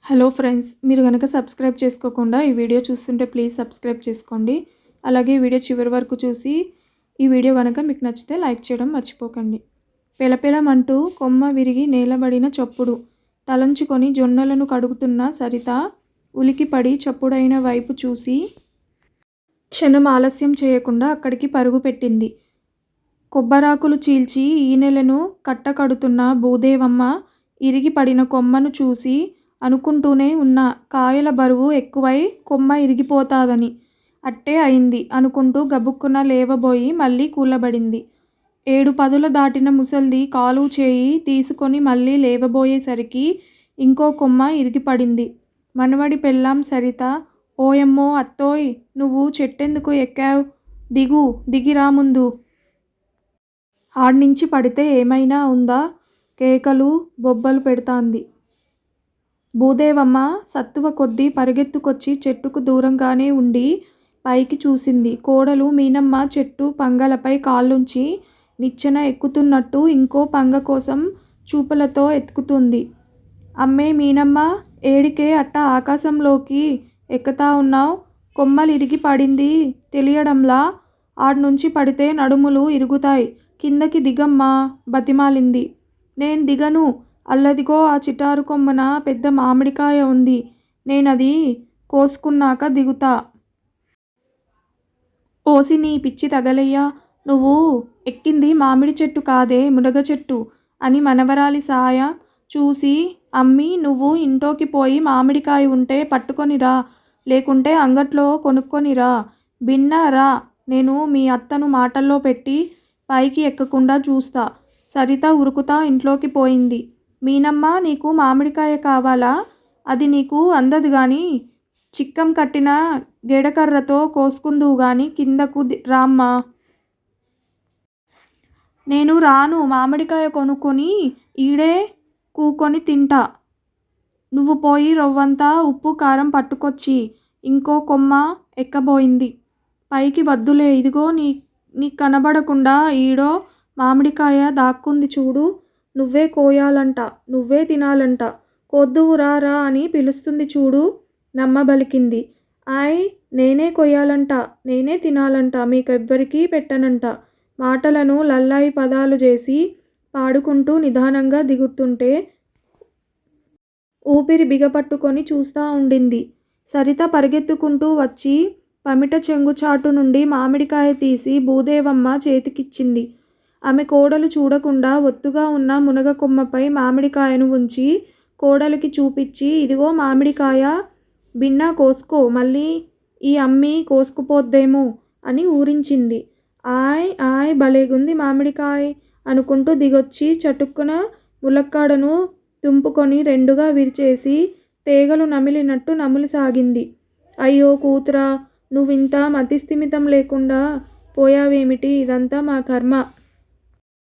Hello friends, మీరు గనక subscribe చేసుకోకుండా ఈ వీడియో చూస్తుంటే ప్లీజ్ సబ్స్క్రైబ్ చేసుకోండి. అలాగే ఈ వీడియో చివరి వరకు చూసి ఈ వీడియో గనక మీకు నచ్చితే లైక్ చేయడం మర్చిపోకండి. పెలపెలమంటూ కొమ్మ విరిగి నేలబడిన చప్పుడు తలంచుకొని జొన్నలను కడుగుతున్న సరిత ఉలికిపడి చప్పుడైన వైపు చూసి క్షణం ఆలస్యం చేయకుండా అక్కడికి పరుగు పెట్టింది. కొబ్బరాకులు చీల్చి ఈనెలను కట్టకడుతున్న భూదేవమ్మ ఇరిగి పడిన కొమ్మను చూసి అనుకుంటూనే ఉన్న కాయల బరువు ఎక్కువై కొమ్మ ఇరిగిపోతాదని. అట్టే అయింది అనుకుంటూ గబుక్కున లేవబోయి మళ్ళీ కూలబడింది. 7 పదుల దాటిన ముసల్ది కాలు చేయి తీసుకొని మళ్ళీ లేవబోయేసరికి ఇంకో కొమ్మ ఇరిగిపడింది. మనవడి పెళ్ళాం సరిత, ఓయమ్మో అత్తోయ్, నువ్వు చెట్టెందుకు ఎక్కావ్? దిగిరా ముందు. ఆడ్నించి పడితే ఏమైనా ఉందా? కేకలు బొబ్బలు పెడతాంది. భూదేవమ్మ సత్తువ కొద్దీ పరిగెత్తుకొచ్చి చెట్టుకు దూరంగానే ఉండి పైకి చూసింది. కోడలు మీనమ్మ చెట్టు పంగలపై కాళ్ళుంచి నిచ్చెన ఎక్కుతున్నట్టు ఇంకో పంగ కోసం చూపులతో ఎత్తుకుతుంది. అమ్మే మీనమ్మ, ఏడికే అట్ట ఆకాశంలోకి ఎక్కతా ఉన్నావ్? కొమ్మలిరిగి పడింది తెలియడంలా? ఆడ్నుంచి పడితే నడుములు ఇరుగుతాయ్, కిందకి దిగమ్మా బతిమాలింది. నేన్ దిగను, అల్లదిగో ఆ చిటారు కొమ్మన పెద్ద మామిడికాయ ఉంది, నేనది కోసుకున్నాక దిగుతా. ఓసి నీ పిచ్చి తగలయ్యా, నువ్వు ఎక్కింది మామిడి చెట్టు కాదే, మునగ చెట్టు అని మనవరాలి సాయ చూసి, అమ్మీ నువ్వు ఇంట్లోకి పోయి మామిడికాయ ఉంటే పట్టుకొనిరా, లేకుంటే అంగట్లో కొనుక్కొనిరా, బిన్నా రా, నేను మీ అత్తను మాటల్లో పెట్టి పైకి ఎక్కకుండా చూస్తా. సరిత ఉరుకుతా ఇంట్లోకి పోయింది. మీనమ్మ, నీకు మామిడికాయ కావాలా? అది నీకు అందదు గాని చిక్కం కట్టిన గెడకర్రతో కోసుకుందువు గాని కిందకు రామ్మా. నేను రాను, మామిడికాయ కొనుక్కొని ఈడే కూకొని తింటా. నువ్వు పోయి రవ్వంతా ఉప్పు కారం పట్టుకొచ్చి. ఇంకో కొమ్మ ఎక్కబోయింది. పైకి వద్దులే, ఇదిగో నీ కనబడకుండా ఈడో మామిడికాయ దాక్కుంది చూడు, నువ్వే కోయాలంట, నువ్వే తినాలంట, కొద్దువు రా అని పిలుస్తుంది చూడు, నమ్మబలికింది. ఆయ్, నేనే కొయ్యాలంట, నేనే తినాలంట, మీకెవ్వరికీ పెట్టనంట. మాటలను లల్లాయి పదాలు చేసి పాడుకుంటూ నిదానంగా దిగుతుంటే ఊపిరి బిగపట్టుకొని చూస్తా ఉండింది. సరిత పరిగెత్తుకుంటూ వచ్చి పమిట చెంగుచాటు నుండి మామిడికాయ తీసి భూదేవమ్మ చేతికిచ్చింది. ఆమె కోడలు చూడకుండా ఒత్తుగా ఉన్న మునగ కొమ్మపై మామిడికాయను ఉంచి కోడలికి చూపించి, ఇదిగో మామిడికాయ, బిన్నా కోసుకో, మళ్ళీ ఈ అమ్మి కోసుకుపోద్దేమో అని ఊరించింది. ఆయ్ భలేగుంది మామిడికాయ్ అనుకుంటూ దిగొచ్చి చటుక్కున ములక్కాడను తుంపుకొని రెండుగా విరిచేసి తేగలు నమిలినట్టు నములసాగింది. అయ్యో కూతురా, నువ్వింత మతిస్థిమితం లేకుండా పోయావేమిటి? ఇదంతా మా కర్మ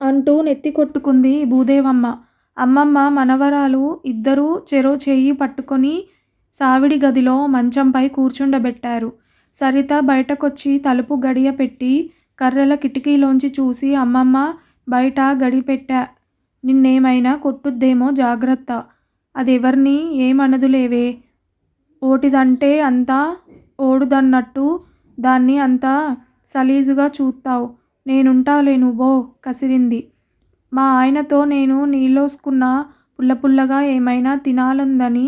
అంటూ నెత్తి కొట్టుకుంది భూదేవమ్మ. అమ్మమ్మ మనవరాలు ఇద్దరూ చెరో చెయ్యి పట్టుకొని సావిడి గదిలో మంచంపై కూర్చుండబెట్టారు. సరిత బయటకొచ్చి తలుపు గడియ పెట్టి కర్రెల కిటికీలోంచి చూసి, అమ్మమ్మ, బయట గడి పెట్టా, నిన్నేమైనా కొట్టుద్దేమో జాగ్రత్త. అదెవర్ని ఏమనదులేవే, ఓటిదంటే అంతా ఓడుదన్నట్టు దాన్ని అంత సలీజుగా చూత్తావ్. నేనుంటాలే, నువ్వో కసిరింది. మా ఆయనతో నేను నీళ్ళోసుకున్న పుల్లపుల్లగా ఏమైనా తినాలుందని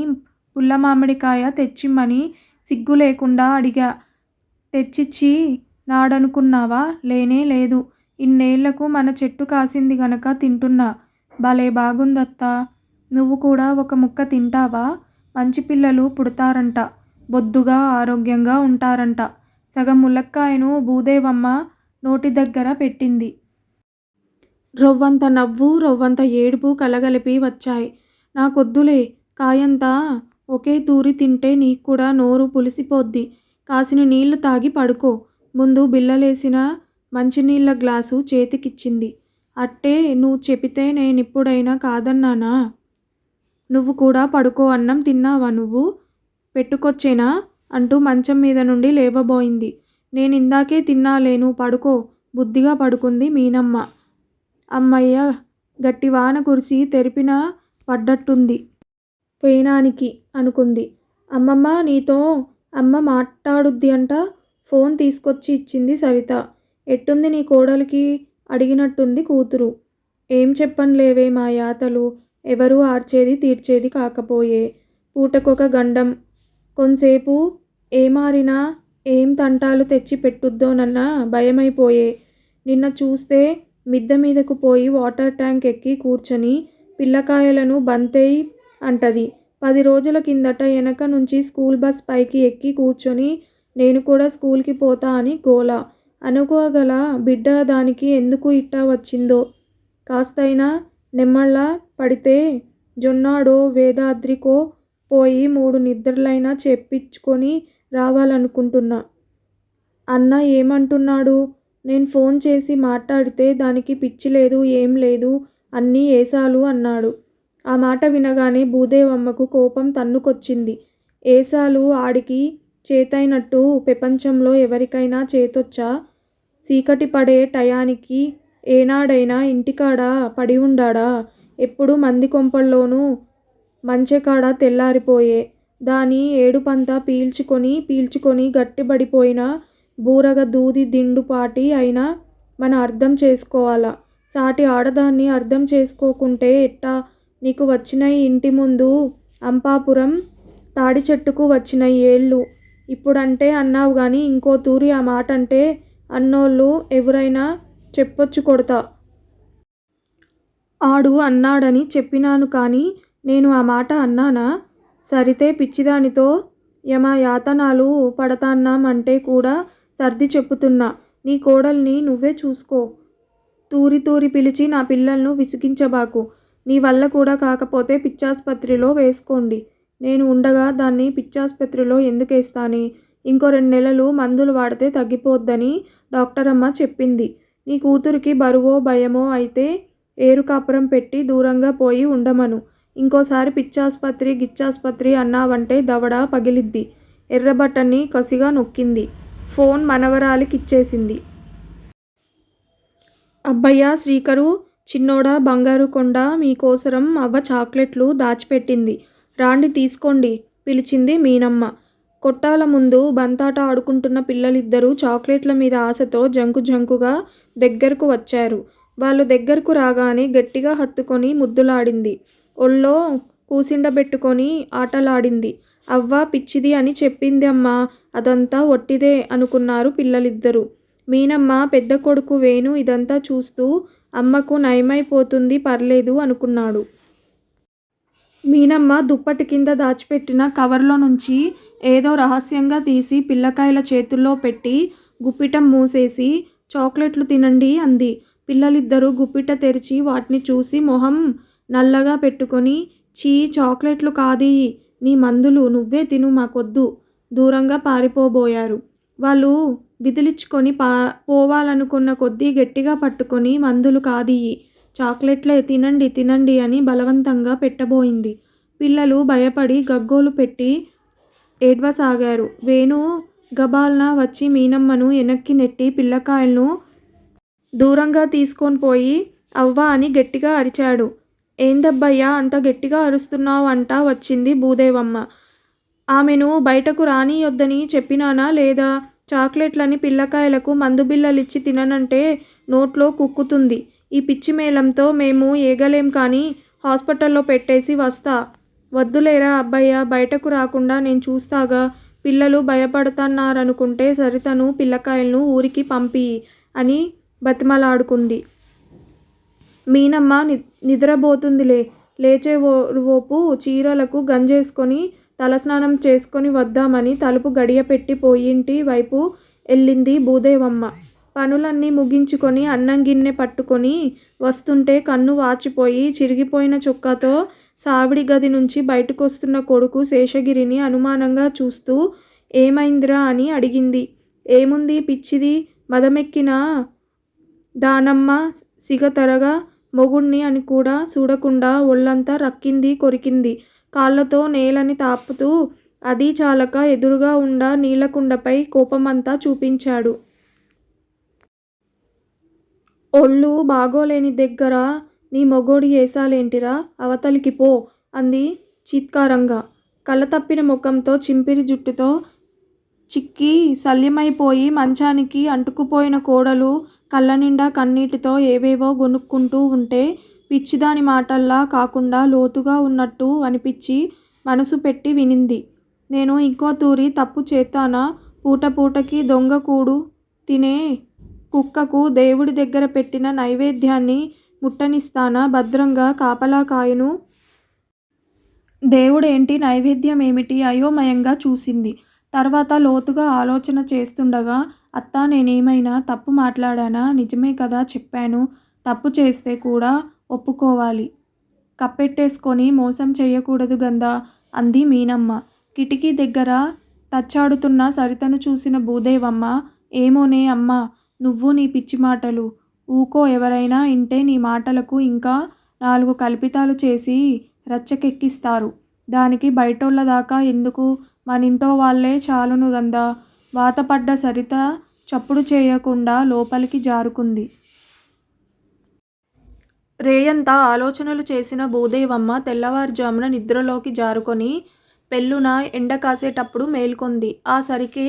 పుల్ల మామిడికాయ తెచ్చిమ్మని సిగ్గు లేకుండా అడిగా. తెచ్చిచ్చి నాడనుకున్నావా? లేనే లేదు. ఇన్నేళ్లకు మన చెట్టు కాసింది గనక తింటున్నా. భలే బాగుందత్తా. నువ్వు కూడా ఒక ముక్క తింటావా? మంచి పిల్లలు పుడతారంట, బొద్దుగా ఆరోగ్యంగా ఉంటారంట. సగం ములక్కాయను భూదేవమ్మ నోటి దగ్గర పెట్టింది. రవ్వంత నవ్వు, రవ్వంత ఏడుపు కలగలిపి వచ్చాయ్. నాకొద్దులే, కాయంతా ఒకే తూరి తింటే నీక్కూడా నోరు పులిసిపోద్ది. కాసిని నీళ్లు తాగి పడుకో. ముందు బిళ్ళలేసిన మంచినీళ్ళ గ్లాసు చేతికిచ్చింది. అట్టే నువ్వు చెపితే నేనిప్పుడైనా కాదన్నానా? నువ్వు కూడా పడుకో. అన్నం తిన్నావా నువ్వు? పెట్టుకొచ్చేనా అంటూ మంచం మీద నుండి లేవబోయింది. నేనిందాకే తిన్నాలే, నువ్వు పడుకో, బుద్ధిగా పడుకుంది మీనమ్మ. అమ్మయ్య, గట్టివాన కురిసి తెరిపిన పడ్డట్టుంది. పోయినానికి అనుకుంది. అమ్మమ్మ నీతో అమ్మ మాట్లాడుద్ది అంట, ఫోన్ తీసుకొచ్చి ఇచ్చింది సరిత. ఎట్టుంది నీ కోడలికి అడిగినట్టుంది కూతురు. ఏం చెప్పనులేవే మా యాతలు, ఎవరూ ఆర్చేది తీర్చేది కాకపోయే. పూటకొక గండం. కొంసేపు ఏమారినా ఏం తంటాలు తెచ్చి పెట్టుద్దోనన్న భయమైపోయే. నిన్న చూస్తే మిద్దె మీదకు పోయి వాటర్ ట్యాంక్ ఎక్కి కూర్చొని పిల్లకాయలను బంతేయ్ అంటది. 10 రోజుల కిందట ఎనక నుంచి స్కూల్ బస్ పైకి ఎక్కి కూర్చొని నేను కూడా స్కూల్కి పోతా అని గోల. అనుకోగల బిడ్డ దానికి ఎందుకు ఇట్టా వచ్చిందో. కాస్తైనా నెమ్మళ్ళ పడితే జొన్నాడో వేదాద్రికో పోయి 3 నిద్రలైనా చెప్పించుకొని రావాలనుకుంటున్నా. అన్న ఏమంటున్నాడు? నేను ఫోన్ చేసి మాట్లాడితే దానికి పిచ్చి లేదు ఏం లేదు అన్నీ ఏసాలు అన్నాడు. ఆ మాట వినగానే భూదేవమ్మకు కోపం తన్నుకొచ్చింది. ఏసాలు ఆడికి చేతైనట్టు పెపంచంలో ఎవరికైనా చేతొచ్చా? చీకటి పడే టయానికి ఏనాడైనా ఇంటికాడ పడి ఉండాడా? ఎప్పుడు మంది కొంపల్లోనూ మంచెకాడ తెల్లారిపోయే. దాని ఏడుపంతా పీల్చుకొని గట్టిబడిపోయిన బూరగ దూది దిండుపాటి అయినా మన అర్థం చేసుకోవాలా. సాటి ఆడదాన్ని అర్థం చేసుకోకుంటే ఎట్టా? నీకు వచ్చినయి ఇంటి ముందు అంపాపురం తాడి చెట్టుకు వచ్చినయి ఏళ్ళు. ఇప్పుడంటే అన్నావు గాని ఇంకో తూరి ఆ మాటంటే అన్నోళ్ళు ఎవరైనా చెప్పొచ్చు కొడతా. ఆడు అన్నాడని చెప్పినాను కానీ నేను ఆ మాట అన్నానా? సరితే పిచ్చిదానితో యమ యాతనాలు పడతాన్నాం అంటే కూడా సర్ది చెప్పుతున్నా. నీ కోడల్ని నువ్వే చూసుకో. తూరి పిలిచి నా పిల్లలను విసిగించబాకు. నీ వల్ల కూడా కాకపోతే పిచ్చాస్పత్రిలో వేసుకోండి. నేను ఉండగా దాన్ని పిచ్చాస్పత్రిలో ఎందుకేస్తానే? ఇంకో 2 నెలలు మందులు వాడితే తగ్గిపోద్దని డాక్టరమ్మ చెప్పింది. నీ కూతురికి బరువో భయమో అయితే ఏరుకాపురం పెట్టి దూరంగా పోయి ఉండమను. ఇంకోసారి పిచ్చాస్పత్రి గిచ్చాస్పత్రి అన్నావంటే దవడ పగిలిద్ది. ఎర్రబటన్ని కసిగా నొక్కింది. ఫోన్ మనవరాలికిచ్చేసింది. అబ్బయ్యా శ్రీకరు, చిన్నోడా బంగారు కొండ మీకోసరం అవ్వ చాక్లెట్లు దాచిపెట్టింది. రాండి తీసుకోండి పిలిచింది మీనమ్మ. కొట్టాల ముందు బంతాట ఆడుకుంటున్న పిల్లలిద్దరూ చాక్లెట్ల మీద ఆశతో జంకుగా దగ్గరకు వచ్చారు. వాళ్ళు దగ్గరకు రాగానే గట్టిగా హత్తుకొని ముద్దులాడింది. ఒళ్ళో కూసిండబెట్టుకొని ఆటలాడింది. అవ్వ పిచ్చిది అని చెప్పింది అమ్మా, అదంతా ఒట్టిదే అనుకున్నారు పిల్లలిద్దరూ. మీనమ్మ పెద్ద కొడుకు వేణు ఇదంతా చూస్తూ అమ్మకు నయమైపోతుంది పర్లేదు అనుకున్నాడు. మీనమ్మ దుప్పటి కింద దాచిపెట్టిన కవర్లో నుంచి ఏదో రహస్యంగా తీసి పిల్లకాయల చేతుల్లో పెట్టి గుప్పిటం మూసేసి చాక్లెట్లు తినండి అంది. పిల్లలిద్దరూ గుప్పిట తెరిచి వాటిని చూసి మొహం నల్లగా పెట్టుకొని చీ చాక్లెట్లు కాదీ, నీ మందులు నువ్వే తిను మాకొద్దు దూరంగా పారిపోబోయారు. వాళ్ళు విదిలించుకొని పోవాలనుకున్న కొద్దీ గట్టిగా పట్టుకొని మందులు కాదీయి, చాక్లెట్లే తినండి అని బలవంతంగా పెట్టబోయింది. పిల్లలు భయపడి గగ్గోలు పెట్టి ఏడ్వసాగారు. వేణు గబాల్న వచ్చి మీనమ్మను వెనక్కి నెట్టి పిల్లకాయలను దూరంగా తీసుకొని పోయి అవ్వ అని గట్టిగా అరిచాడు. ఏందబ్బయ్యా అంత గట్టిగా అరుస్తున్నావు అంటా వచ్చింది భూదేవమ్మ. ఆమెను బయటకు రానీయొద్దని చెప్పినానా లేదా? చాక్లెట్లని పిల్లకాయలకు మందు బిళ్ళలిచ్చి తిననంటే నోట్లో కుక్కుతుంది. ఈ పిచ్చి మేళంతో మేము ఏగలేం కానీ హాస్పిటల్లో పెట్టేసి వస్తా. వద్దులేరా అబ్బయ్య, బయటకు రాకుండా నేను చూస్తాగా. పిల్లలు భయపడతన్నారనుకుంటే సరితను పిల్లకాయలను ఊరికి పంపి అని బతిమలాడుకుంది. మీనమ్మ నిద్రపోతుందిలే, లేచేవోపు చీరలకు గంజేసుకొని తలస్నానం చేసుకొని వద్దామని తలుపు గడియపెట్టి పోయింటి వైపు వెళ్ళింది భూదేవమ్మ. పనులన్నీ ముగించుకొని అన్నం గిన్నె పట్టుకొని వస్తుంటే కన్ను వాచిపోయి చిరిగిపోయిన చొక్కాతో సావిడి గది నుంచి బయటకొస్తున్న కొడుకు శేషగిరిని అనుమానంగా చూస్తూ ఏమైందిరా అని అడిగింది. ఏముంది పిచ్చిది, మదమెక్కిన దానమ్మ సిగతరగా మొగుణ్ణి అని కూడా చూడకుండా ఒళ్ళంతా రక్కింది కొరికింది. కాళ్ళతో నేలని తాపుతూ అదీ చాలక ఎదురుగా ఉండ నీళ్ళకుండపై కోపమంతా చూపించాడు. ఒళ్ళు బాగోలేని దగ్గర నీ మొగోడి ఏసాలేంటిరా, అవతలికి పో అంది చీత్కారంగా. కళ్ళ తప్పిన ముఖంతో చింపిరి జుట్టుతో చిక్కి శల్యమైపోయి మంచానికి అంటుకుపోయిన కోడలు కళ్ళనిండా కన్నీటితో ఏవేవో గొణుక్కుంటూ ఉంటే పిచ్చిదాని మాటల్లా కాకుండా లోతుగా ఉన్నట్టు అనిపించి మనసు పెట్టి వినింది. నేను ఇంకో తూరి తప్పు చేత్తానా? పూట పూటకి దొంగ కూడు తినే కుక్కకు దేవుడి దగ్గర పెట్టిన నైవేద్యాన్ని ముట్టనిస్తానా? భద్రంగా కాపలా కాయను. దేవుడేంటి, నైవేద్యం ఏమిటి? అయోమయంగా చూసింది. తర్వాత లోతుగా ఆలోచన చేస్తుండగా, అత్తా, నేనేమైనా తప్పు మాట్లాడానా? నిజమే కదా చెప్పాను. తప్పు చేస్తే కూడా ఒప్పుకోవాలి. కప్పెట్టేసుకొని మోసం చెయ్యకూడదు గందా అంది మీనమ్మ. కిటికీ దగ్గర తచ్చాడుతున్న సరితను చూసిన భూదేవమ్మ, ఏమోనే అమ్మా, నువ్వు నీ పిచ్చి మాటలు. ఊకో, ఎవరైనా ఇంటే నీ మాటలకు ఇంకా 4 కల్పితాలు చేసి రచ్చకెక్కిస్తారు. దానికి బయటోళ్ళ దాకా ఎందుకు? మనింటో వాళ్ళే చాలును గందా. వాతపడ్డ సరిత చప్పుడు చేయకుండా లోపలికి జారుకుంది. రేయంతా ఆలోచనలు చేసిన భూదేవమ్మ తెల్లవారుజామున నిద్రలోకి జారుకొని పెళ్ళున ఎండ కాసేటప్పుడు మేల్కొంది. ఆ సరికే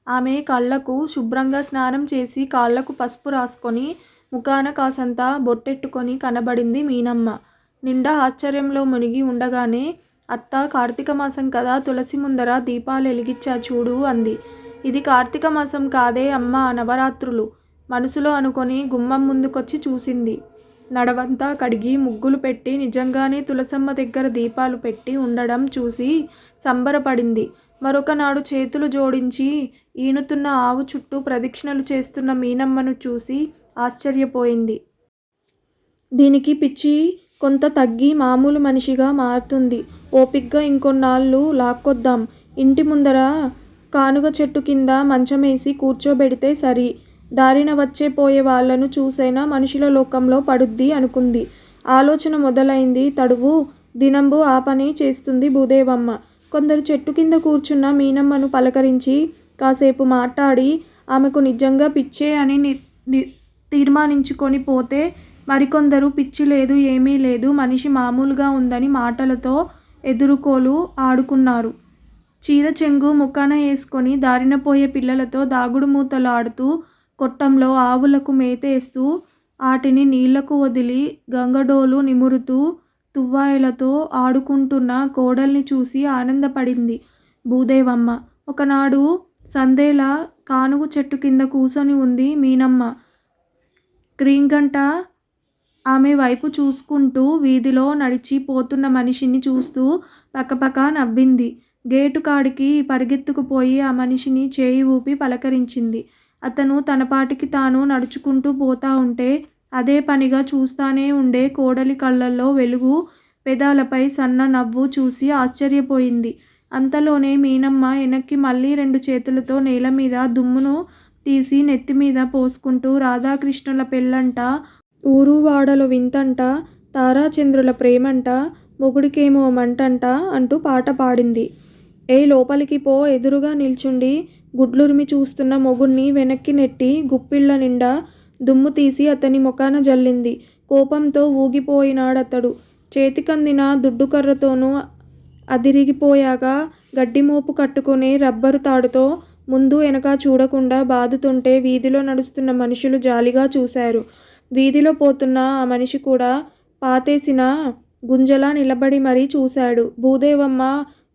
ఆమె కళ్ళకు శుభ్రంగా స్నానం చేసి కాళ్ళకు పసుపు రాసుకొని ముఖాన కాసంత బొట్టెట్టుకొని కనబడింది మీనమ్మ. నిండా ఆశ్చర్యంలో మునిగి ఉండగానే, అత్తా, కార్తీక మాసం కదా, తులసి ముందర దీపాలు ఎలిగిచ్చా చూడు అంది. ఇది కార్తీక మాసం కాదే అమ్మా, నవరాత్రులు మనసులో అనుకొని గుమ్మం ముందుకొచ్చి చూసింది. నడవంతా కడిగి ముగ్గులు పెట్టి నిజంగానే తులసమ్మ దగ్గర దీపాలు పెట్టి ఉండడం చూసి సంబరపడింది. మరొకనాడు చేతులు జోడించి ఈనుతున్న ఆవు చుట్టూ ప్రదక్షిణలు చేస్తున్న మీనమ్మను చూసి ఆశ్చర్యపోయింది. దీనికి పిచ్చి కొంత తగ్గి మామూలు మనిషిగా మారుతుంది. ఓపిగ్గా ఇంకొన్నాళ్ళు లాక్కొద్దాం. ఇంటి ముందర కానుగ చెట్టు కింద మంచమేసి కూర్చోబెడితే సరి. దారిన వచ్చే పోయే వాళ్లను చూసైనా మనుషుల లోకంలో పడుద్ది అనుకుంది. ఆలోచన మొదలైంది. తడువు దినంబు ఆ పని చేస్తుంది భూదేవమ్మ. కొందరు చెట్టు కింద కూర్చున్న మీనమ్మను పలకరించి కాసేపు మాట్లాడి ఆమెకు నిజంగా పిచ్చే అని తీర్మానించుకొని పోతే, మరికొందరు పిచ్చి లేదు, ఏమీ లేదు, మనిషి మామూలుగా ఉందని మాటలతో ఎదురుకోలు ఆడుకున్నారు. చీర చెంగు ముఖాన వేసుకొని దారిన పోయే పిల్లలతో దాగుడు మూతలాడుతూ, కొట్టంలో ఆవులకు మేతేస్తూ, ఆటిని నీళ్లకు వదిలి గంగడోలు నిమురుతూ, తువ్వాయలతో ఆడుకుంటున్న కోడల్ని చూసి ఆనందపడింది భూదేవమ్మ. ఒకనాడు సందేళ కానుగు చెట్టు కింద కూసొని ఉంది మీనమ్మ. క్రీంగంట ఆమె వైపు చూసుకుంటూ వీధిలో నడిచి పోతున్న మనిషిని చూస్తూ పకపక నవ్వింది. గేటు కాడికి పరిగెత్తుకుపోయి ఆ మనిషిని చేయి ఊపి పలకరించింది. అతను తనపాటికి తాను నడుచుకుంటూ పోతా ఉంటే అదే పనిగా చూస్తానే ఉండే కోడలి కళ్ళల్లో వెలుగు, పెదాలపై సన్న నవ్వు చూసి ఆశ్చర్యపోయింది. అంతలోనే మీనమ్మ వెనక్కి మళ్ళీ 2 చేతులతో నేలమీద దుమ్మును తీసి నెత్తిమీద పోసుకుంటూ, రాధాకృష్ణుల పెళ్ళంట, ఊరు వాడలో వింతంట, తారాచంద్రుల ప్రేమంట, మొగుడికేమో మంటంట అంటూ పాట పాడింది. ఏయ్, లోపలికి పో. ఎదురుగా నిల్చుండి గుడ్లురిమి చూస్తున్న మొగుణ్ణి వెనక్కి నెట్టి గుప్పిళ్ళ నిండా దుమ్ము తీసి అతని ముఖాన జల్లింది. కోపంతో ఊగిపోయినాడతడు. చేతికందిన దుడ్డుకర్రతోనూ అదిరిగిపోయాక గడ్డిమోపు కట్టుకునే రబ్బరు తాడుతో ముందు వెనక చూడకుండా బాదుతుంటే వీధిలో నడుస్తున్న మనుషులు జాలిగా చూశారు. వీధిలో పోతున్న ఆ మనిషి కూడా పాతేసిన గుంజలా నిలబడి మరీ చూశాడు. భూదేవమ్మ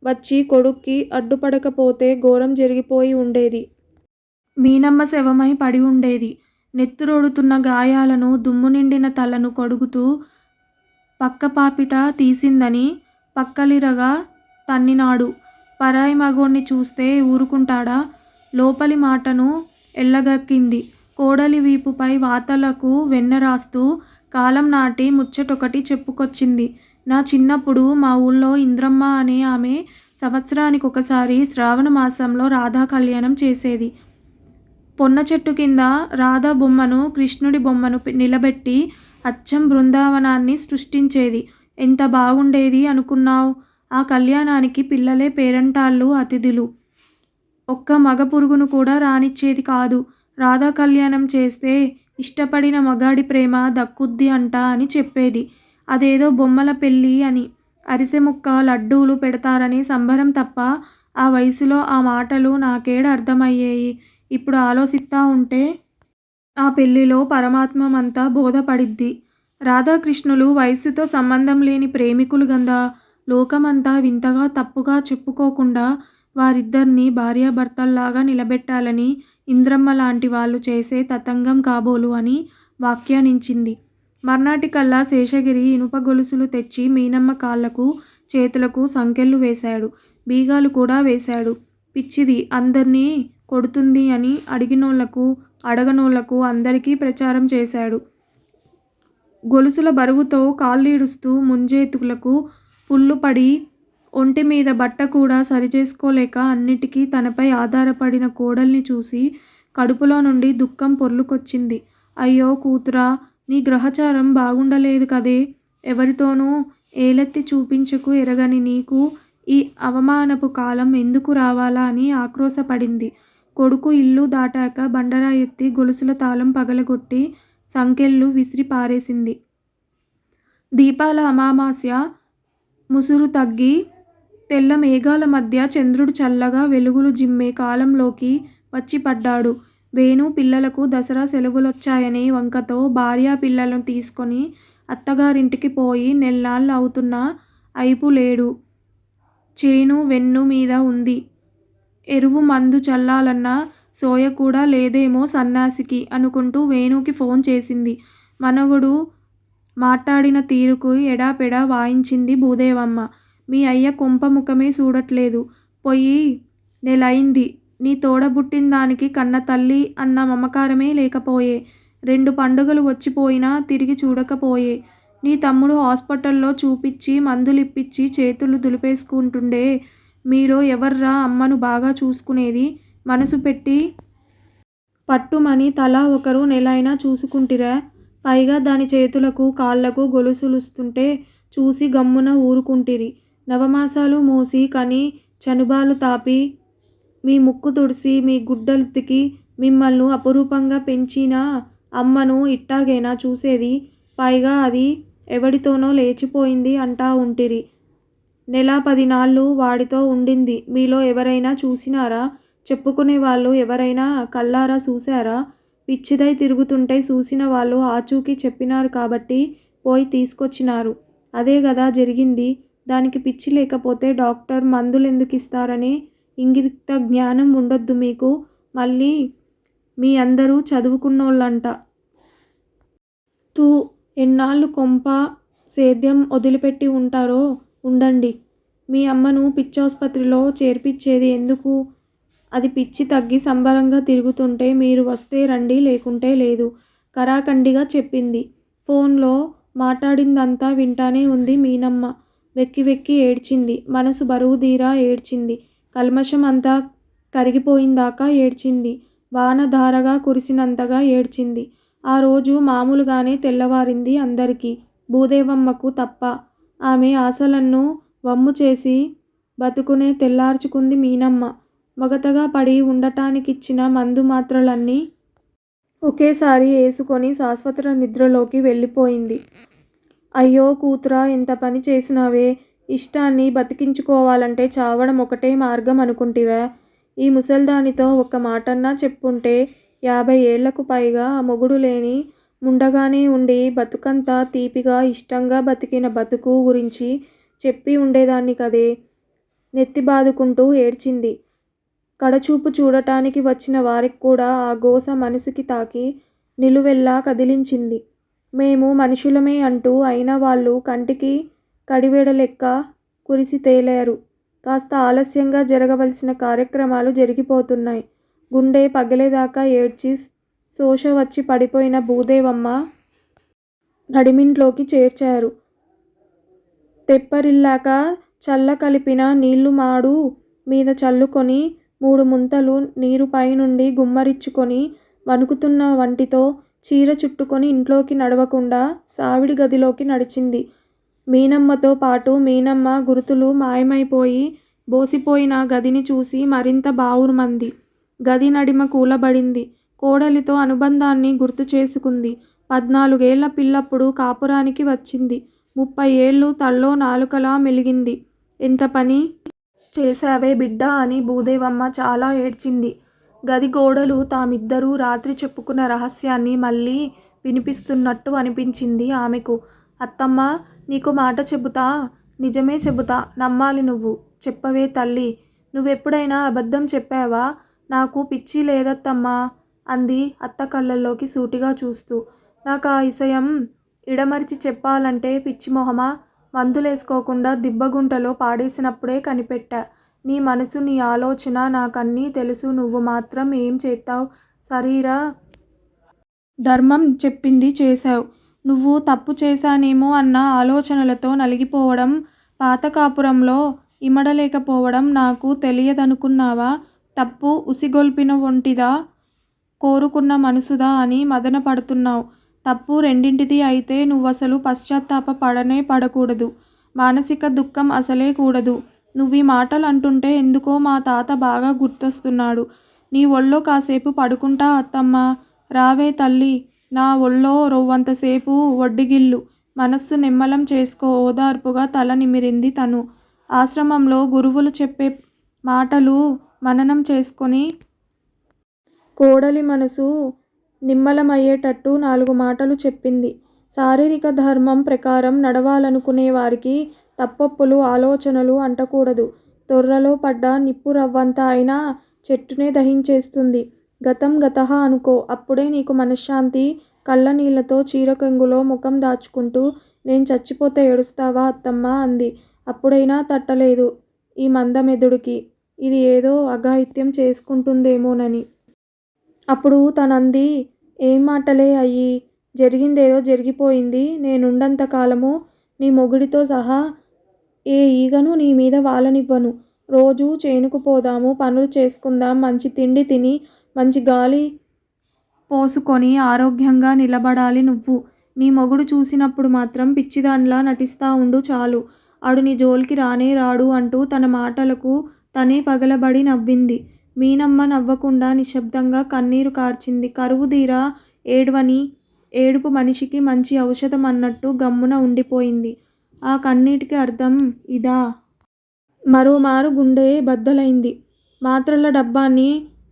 వచ్చి కొడుక్కి అడ్డుపడకపోతే ఘోరం జరిగిపోయి ఉండేది. మీనమ్మ శవమై పడి ఉండేది. నెత్తురొడుతున్న గాయాలను, దుమ్ము నిండిన తలను కడుగుతూ పక్కపాపిట తీసిందని పక్కలిరగా తన్నినాడు. పరాయి మగోణ్ణి చూస్తే ఊరుకుంటాడా? లోపలి మాటను ఎల్లగక్కింది. కోడలి వీపుపై వాతలకు వెన్న రాస్తూ కాలం నాటి ముచ్చటొకటి చెప్పుకొచ్చింది. నా చిన్నప్పుడు మా ఊళ్ళో ఇంద్రమ్మ అనే ఆమె సంవత్సరానికొకసారి శ్రావణ మాసంలో రాధా కళ్యాణం చేసేది. పొన్న చెట్టు కింద రాధా బొమ్మను, కృష్ణుడి బొమ్మను నిలబెట్టి అచ్చం బృందావనాన్ని సృష్టించేది. ఎంత బాగుండేది అనుకున్నావ్? ఆ కళ్యాణానికి పిల్లలే పేరంటాళ్ళు, అతిథులు. ఒక్క మగ పురుగును కూడా రానిచ్చేది కాదు. రాధా కళ్యాణం చేస్తే ఇష్టపడిన మగాడి ప్రేమ దక్కుద్ది అంట అని చెప్పేది. అదేదో బొమ్మల పెళ్ళి అని. అరిసె ముక్క, లడ్డూలు పెడతారని సంబరం తప్ప ఆ వయసులో ఆ మాటలు నాకేడ అర్థమయ్యేయి. ఇప్పుడు ఆలోసిత్తా ఉంటే ఆ పెళ్ళిలో పరమాత్మమంతా బోధపడిద్ది. రాధాకృష్ణులు వయస్సుతో సంబంధం లేని ప్రేమికులు గదా. లోకమంతా వింతగా తప్పుగా చెప్పుకోకుండా వారిద్దర్నీ భార్యాభర్తల్లాగా నిలబెట్టాలని ఇంద్రమ్మ లాంటి వాళ్ళు చేసే తతంగం కాబోలు అని వ్యాఖ్యానించింది. మర్నాటికల్లా శేషగిరి ఇనుప గొలుసులు తెచ్చి మీనమ్మ కాళ్ళకు, చేతులకు సంకెళ్ళు వేశాడు. బీగాలు కూడా వేశాడు. పిచ్చిది అందర్నీ కొడుతుంది అని అడిగినోళ్ళకు, అడగనోళ్ళకు అందరికీ ప్రచారం చేశాడు. గొలుసుల బరువుతో కాళ్ళీడుస్తూ ముంజేతులకు పుల్లుపడి ఒంటిమీద బట్ట కూడా సరిచేసుకోలేక అన్నిటికీ తనపై ఆధారపడిన కోడల్ని చూసి కడుపులో నుండి దుఃఖం పొర్లుకొచ్చింది. అయ్యో కూతురా, నీ గ్రహచారం బాగుండలేదు కదే. ఎవరితోనూ ఏలెత్తి చూపించకు ఎరగని నీకు ఈ అవమానపు కాలం ఎందుకు రావాలా అని ఆక్రోశపడింది. కొడుకు ఇల్లు దాటాక బండరాయి ఎత్తి గొలుసుల తాళం పగలగొట్టి సంకెళ్ళు విసిరి పారేసింది. దీపాల అమావాస్య ముసురు తగ్గి తెల్ల మేఘాల మధ్య చంద్రుడు చల్లగా వెలుగులు జిమ్మే కాలంలోకి వచ్చి పడ్డాడు. వేణు పిల్లలకు దసరా సెలవులొచ్చాయనే వంకతో భార్యా పిల్లలను తీసుకొని అత్తగారింటికి పోయి నెల్లాళ్ళు అవుతున్నా అయిపు లేడు. చేను వెన్ను మీద ఉంది. ఎరువు మందు చల్లాలన్న సోయ కూడా లేదేమో సన్నాసికి అనుకుంటూ వేణుకి ఫోన్ చేసింది. మనవడు మాట్లాడిన తీరుకు ఎడాపెడా వాయించింది భూదేవమ్మ. మీ అయ్య కొంప ముఖమే చూడట్లేదు. పొయ్యి నెలయింది. నీ తోడబుట్టిన దానికి కన్న తల్లి అన్న మమకారమే లేకపోయే. 2 పండుగలు వచ్చిపోయినా తిరిగి చూడకపోయే. నీ తమ్ముడు హాస్పిటల్లో చూపిచ్చి మందులిప్పిచ్చి చేతులు దులిపేసుకుంటుండే. మీలో ఎవర్రా అమ్మను బాగా చూసుకునేది? మనసు పెట్టి పట్టుమని తలా ఒకరు నెలైనా చూసుకుంటిరా? పైగా దాని చేతులకు కాళ్ళకు గొలుసులుస్తుంటే చూసి గమ్మున ఊరుకుంటిరి. నవమాసాలు మోసి కని చనుబాలు తాపి మీ ముక్కు తుడిసి మీ గుడ్డలుతికి మిమ్మల్ని అపురూపంగా పెంచిన అమ్మను ఇట్టాగేనా చూసేది? పైగా అది ఎవడితోనో లేచిపోయింది అంటా ఉంటిరి. నెల 10 నాళ్ళు వాడితో ఉండింది. మీలో ఎవరైనా చూసినారా? చెప్పుకునే వాళ్ళు ఎవరైనా కళ్ళారా చూశారా? పిచ్చిదై తిరుగుతుంటే చూసిన వాళ్ళు ఆచూకీ చెప్పినారు కాబట్టి పోయి తీసుకొచ్చినారు. అదే గదా జరిగింది. దానికి పిచ్చి లేకపోతే డాక్టర్ మందులెందుకిస్తారనే ఇంగిత జ్ఞానం ఉండొద్దు మీకు. మళ్ళీ మీ అందరూ చదువుకున్నోళ్ళంట. తూ ఎన్నాళ్ళు కొంప సేద్యం వదిలిపెట్టి ఉంటారో ఉండండి. మీ అమ్మను పిచ్చాసుపత్రిలో చేర్పిచ్చేది ఎందుకు? అది పిచ్చి తగ్గి సంబరంగా తిరుగుతుంటే మీరు వస్తే రండి లేకుంటే లేదు కరాఖండిగా చెప్పింది. ఫోన్లో మాట్లాడిందంతా వింటానే ఉంది మీనమ్మ. వెక్కి వెక్కి ఏడ్చింది. మనసు బరువుదీరా ఏడ్చింది. కల్మషం అంతా కరిగిపోయిందాకా ఏడ్చింది. వాన ధారగా కురిసినంతగా ఏడ్చింది. ఆ రోజు మామూలుగానే తెల్లవారింది అందరికీ, భూదేవమ్మకు తప్ప. ఆమె ఆశలన్నూ వమ్ము చేసి బతుకునే తెల్లార్చుకుంది మీనమ్మ. మొగతగా పడి ఉండటానికిచ్చిన మందు మాత్రలన్నీ ఒకేసారి ఏసుకొని శాశ్వత నిద్రలోకి వెళ్ళిపోయింది. అయ్యో కూతురా, ఎంత పని చేసినావే. ఇష్టాన్ని బతికించుకోవాలంటే చావడం ఒకటే మార్గం అనుకుంటివా? ఈ ముసల్దానితో ఒక్క మాటన్నా చెప్పుంటే 50 ఏళ్లకు పైగా మొగుడు లేని ముండగానే ఉండి బతుకంతా తీపిగా ఇష్టంగా బతికిన బతుకు గురించి చెప్పి ఉండేదాన్ని కదే. నెత్తి బాదుకుంటూ ఏడ్చింది. కడచూపు చూడటానికి వచ్చిన వారికి కూడా ఆ గోస మనసుకి తాకి నిలువెల్లా కదిలించింది. మేము మనుషులమే అంటూ అయినా వాళ్ళు కంటికి కడివెడలెక్క కురిసి తేలారు. కాస్త ఆలస్యంగా జరగవలసిన కార్యక్రమాలు జరిగిపోతున్నాయి. గుండె పగిలేదాకా ఏడ్చి శోష వచ్చి పడిపోయిన భూదేవమ్మ నడిమింట్లోకి చేర్చారు. తెప్పరిల్లాక చల్ల కలిపిన నీళ్లు మాడు మీద చల్లుకొని 3 ముంతలు నీరు పైనుండి గుమ్మరిచ్చుకొని వణుకుతున్న వంటితో చీర చుట్టుకొని ఇంట్లోకి నడవకుండా సావిడి గదిలోకి నడిచింది. మీనమ్మతో పాటు మీనమ్మ గురుతులు మాయమైపోయి బోసిపోయిన గదిని చూసి మరింత బావురుమంది. గది నడిమ కూలబడింది. కోడలితో అనుబంధాన్ని గుర్తు చేసుకుంది. 14 ఏళ్ల పిల్లప్పుడు కాపురానికి వచ్చింది. 30 ఏళ్ళు తల్లో నాలుకలా మెలిగింది. ఎంత పని చేశావే బిడ్డా అని భూదేవమ్మ చాలా ఏడ్చింది. గది గోడలు తామిద్దరూ రాత్రి చెప్పుకున్న రహస్యాన్ని మళ్ళీ వినిపిస్తున్నట్టు అనిపించింది ఆమెకు. అత్తమ్మ, నీకు మాట చెబుతా, నిజమే చెబుతా, నమ్మాలి నువ్వు. చెప్పవే తల్లి, నువ్వెప్పుడైనా అబద్ధం చెప్పావా? నాకు పిచ్చి లేదత్తమ్మా అంది అత్త కళ్ళల్లోకి సూటిగా చూస్తూ. నాకా ఇసయం ఇడమరిచి చెప్పాలంటే పిచ్చిమొహమా, మందులేసుకోకుండా దిబ్బగుంటలో పాడేసినప్పుడే కనిపెట్టా. నీ మనసు, నీ ఆలోచన నాకన్నీ తెలుసు. నువ్వు మాత్రం ఏం చేత్తావ్? శరీర ధర్మం చెప్పింది చేశావ్. నువ్వు తప్పు చేశానేమో అన్న ఆలోచనలతో నలిగిపోవడం, పాత కాపురంలో ఇమడలేకపోవడం నాకు తెలియదనుకున్నావా? తప్పు ఉసిగొల్పిన ఒంటిదా, కోరుకున్న మనసుదా అని మదన పడుతున్నావ్. తప్పు రెండింటిది అయితే నువ్వసలు పశ్చాత్తాప పడనే పడకూడదు. మానసిక దుఃఖం అసలే కూడదు. నువ్వీ మాటలు అంటుంటే ఎందుకో మా తాత బాగా గుర్తొస్తున్నాడు. నీ ఒళ్ళో కాసేపు పడుకుంటా అత్తమ్మా. రావే తల్లి, నా ఒళ్ళో రవ్వంతసేపు ఒడ్డిగిల్లు. మనస్సు నిమ్మలం చేసుకో ఓదార్పుగా తల నిమిరింది తను. ఆశ్రమంలో గురువులు చెప్పే మాటలు మననం చేసుకొని కోడలి మనసు నిమ్మలమయ్యేటట్టు 4 మాటలు చెప్పింది. శారీరక ధర్మం ప్రకారం నడవాలనుకునే వారికి తప్పొప్పులు, ఆలోచనలు అంటకూడదు. తొర్రలో పడ్డ నిప్పు రవ్వంత అయినా చెట్టునే దహించేస్తుంది. గతం గతః అనుకో, అప్పుడే నీకు మనశ్శాంతి. కళ్ళనీళ్లతో చీరకొంగులో ముఖం దాచుకుంటూ, నేను చచ్చిపోతే ఏడుస్తావా అత్తమ్మా అంది. అప్పుడైనా తట్టలేదు ఈ మందమెదుడికి. ఇది ఏదో అఘాయిత్యం చేసుకుంటుందేమోనని. అప్పుడు తనంది, ఏం మాటలే అయ్యి, జరిగిందేదో జరిగిపోయింది. నేనుండంత కాలము నీ మొగుడితో సహా ఏ ఈగను నీ మీద వాలనివ్వను. రోజూ చేనుకు పోదాము, పనులు చేసుకుందాం, మంచి తిండి తిని మంచి గాలి పోసుకొని ఆరోగ్యంగా నిలబడాలి నువ్వు. నీ మొగుడు చూసినప్పుడు మాత్రం పిచ్చిదానిలా నటిస్తా ఉండు చాలు. ఆడు నీ జోలికి రానే రాడు అంటూ తన మాటలకు తనే పగలబడి నవ్వింది. మీనమ్మ నవ్వకుండా నిశ్శబ్దంగా కన్నీరు కార్చింది. కరువుదీరా ఏడ్వని, ఏడుపు మనిషికి మంచి ఔషధం అన్నట్టు గమ్మున ఉండిపోయింది. ఆ కన్నీటికి అర్థం ఇదా? మరోమారు గుండె బద్దలైంది. మాత్రల డబ్బాని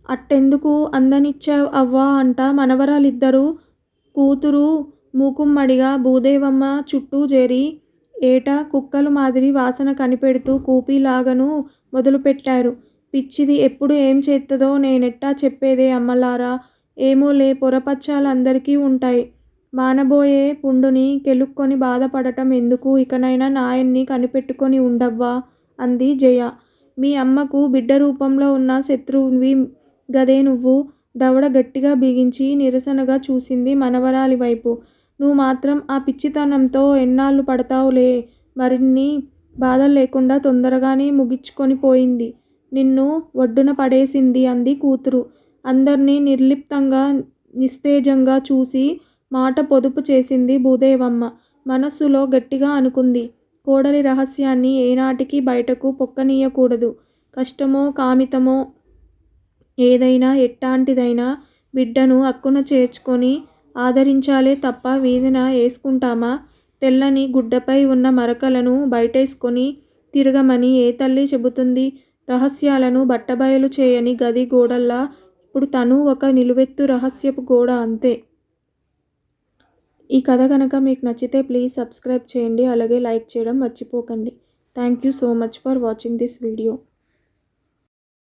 అట్టెందుకు అందనిచ్చావ్ అవ్వా అంట మనవరాలిద్దరూ కూతురు మూకుమ్మడిగా భూదేవమ్మ చుట్టూ చేరి ఏటా కుక్కలు మాదిరి వాసన కనిపెడుతూ కూపీలాగను మొదలుపెట్టారు. పిచ్చిది ఎప్పుడు ఏం చేత్తదో నేనెట్టా చెప్పేదే అమ్మలారా. ఏమోలే, పొరపచ్చాలందరికీ ఉంటాయి. మానబోయే పుండుని కెలుక్కొని బాధపడటం ఎందుకు? ఇకనైనా నాయన్ని కనిపెట్టుకొని ఉండవ్వా అంది జయ. మీ అమ్మకు బిడ్డ రూపంలో ఉన్న శత్రువువి గదే నువ్వు. దవడ గట్టిగా బిగించి నిరసనగా చూసింది మనవరాలి వైపు. నువ్వు మాత్రం ఆ పిచ్చితనంతో ఎన్నాళ్ళు పడతావులే. మరిన్ని బాధలు లేకుండా తొందరగానే ముగించుకొని పోయింది. నిన్ను ఒడ్డున పడేసింది అంది కూతురు. అందర్నీ నిర్లిప్తంగా నిస్తేజంగా చూసి మాట పొదుపు చేసింది భూదేవమ్మ. మనస్సులో గట్టిగా అనుకుంది, కోడలి రహస్యాన్ని ఏనాటికి బయటకు పొక్కనీయకూడదు. కష్టమో కామితమో ఏదైనా ఎట్టాంటిదైనా బిడ్డను అక్కున చేర్చుకొని ఆదరించాలే తప్ప వీధిన ఏసుకుంటామా? తెల్లని గుడ్డపై ఉన్న మరకలను బయటేసుకొని తిరగమని ఏ తల్లి చెబుతుంది? రహస్యాలను బట్టబయలు చేయని గది గోడల్లా ఇప్పుడు తను ఒక నిలువెత్తు రహస్యపు గోడ అంతే. ఈ కథ కనుక మీకు నచ్చితే ప్లీజ్ సబ్స్క్రైబ్ చేయండి. అలాగే లైక్ చేయడం మర్చిపోకండి. Thank you so much for watching this video.